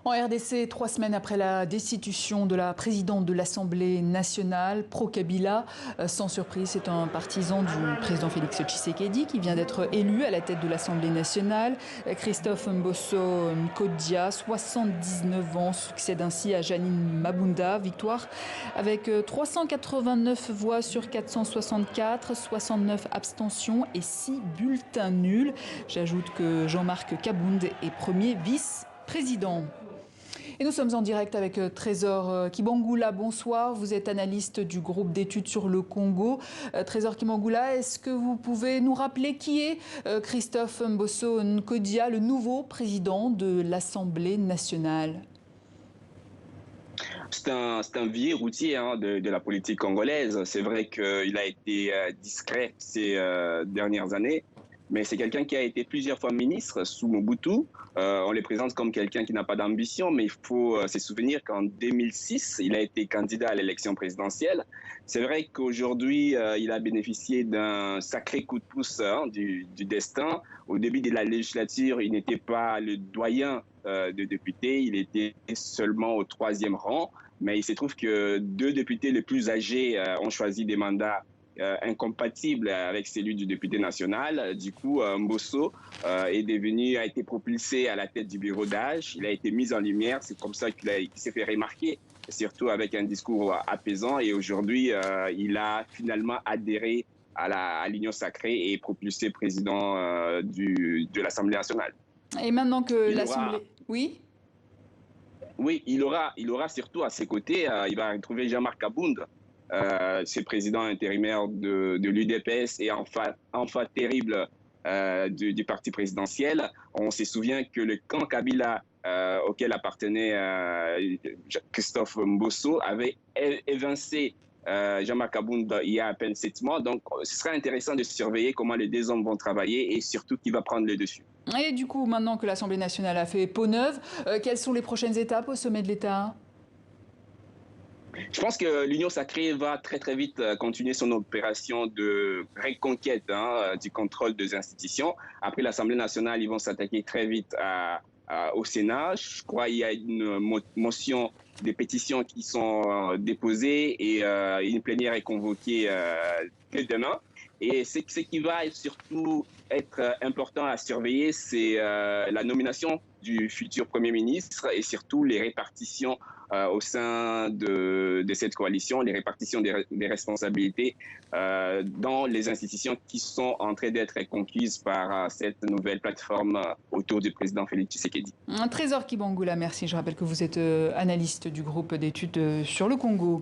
En RDC, 3 semaines après la destitution de la présidente de l'Assemblée nationale, Pro-Kabila, sans surprise, c'est un partisan du président Félix Tshisekedi qui vient d'être élu à la tête de l'Assemblée nationale. Christophe Mbosso Nkodia, 79 ans, succède ainsi à Janine Mabunda. Victoire avec 389 voix sur 464, 69 abstentions et 6 bulletins nuls. J'ajoute que Jean-Marc Kabound est premier vice-président. Et nous sommes en direct avec Trésor Kibangula. Bonsoir, vous êtes analyste du groupe d'études sur le Congo. Trésor Kibangula, est-ce que vous pouvez nous rappeler qui est Christophe Mbosso Nkodia, le nouveau président de l'Assemblée nationale? C'est un vieux routier de la politique congolaise. C'est vrai qu'il a été discret ces dernières années, mais c'est quelqu'un qui a été plusieurs fois ministre sous Mobutu. On le présente comme quelqu'un qui n'a pas d'ambition, mais il faut se souvenir qu'en 2006, il a été candidat à l'élection présidentielle. C'est vrai qu'aujourd'hui, il a bénéficié d'un sacré coup de pouce du destin. Au début de la législature, il n'était pas le doyen de députés, il était seulement au 3e rang. Mais il se trouve que 2 députés les plus âgés ont choisi des mandats incompatible avec celui du député national. Du coup, Mbosso a été propulsé à la tête du bureau d'âge. Il a été mis en lumière. C'est comme ça qu'il s'est fait remarquer, surtout avec un discours apaisant. Et aujourd'hui, il a finalement adhéré à l'Union sacrée et est propulsé président de l'Assemblée nationale. Et maintenant que l'Assemblée... Oui ? Oui, il aura surtout à ses côtés, il va retrouver Jean-Marc Kabound. C'est président intérimaire de l'UDPS et enfant terrible du parti présidentiel. On se souvient que le camp Kabila auquel appartenait Christophe Mbosso avait évincé Jean-Marc Kabound il y a à peine 7 mois. Donc ce sera intéressant de surveiller comment les 2 hommes vont travailler et surtout qui va prendre le dessus. Et du coup, maintenant que l'Assemblée nationale a fait peau neuve, quelles sont les prochaines étapes au sommet de l'État ? Je pense que l'Union sacrée va très très vite continuer son opération de reconquête du contrôle des institutions. Après l'Assemblée nationale, ils vont s'attaquer très vite au Sénat. Je crois qu'il y a une motion des pétitions qui sont déposées et une plénière est convoquée que demain. Et ce qui va surtout être important à surveiller, c'est la nomination du futur Premier ministre et surtout les répartitions au sein de cette coalition, les répartitions des responsabilités dans les institutions qui sont en train d'être conquises par cette nouvelle plateforme autour du président Félix Tshisekedi. Trésor Kibangula, merci. Je rappelle que vous êtes analyste du groupe d'études sur le Congo.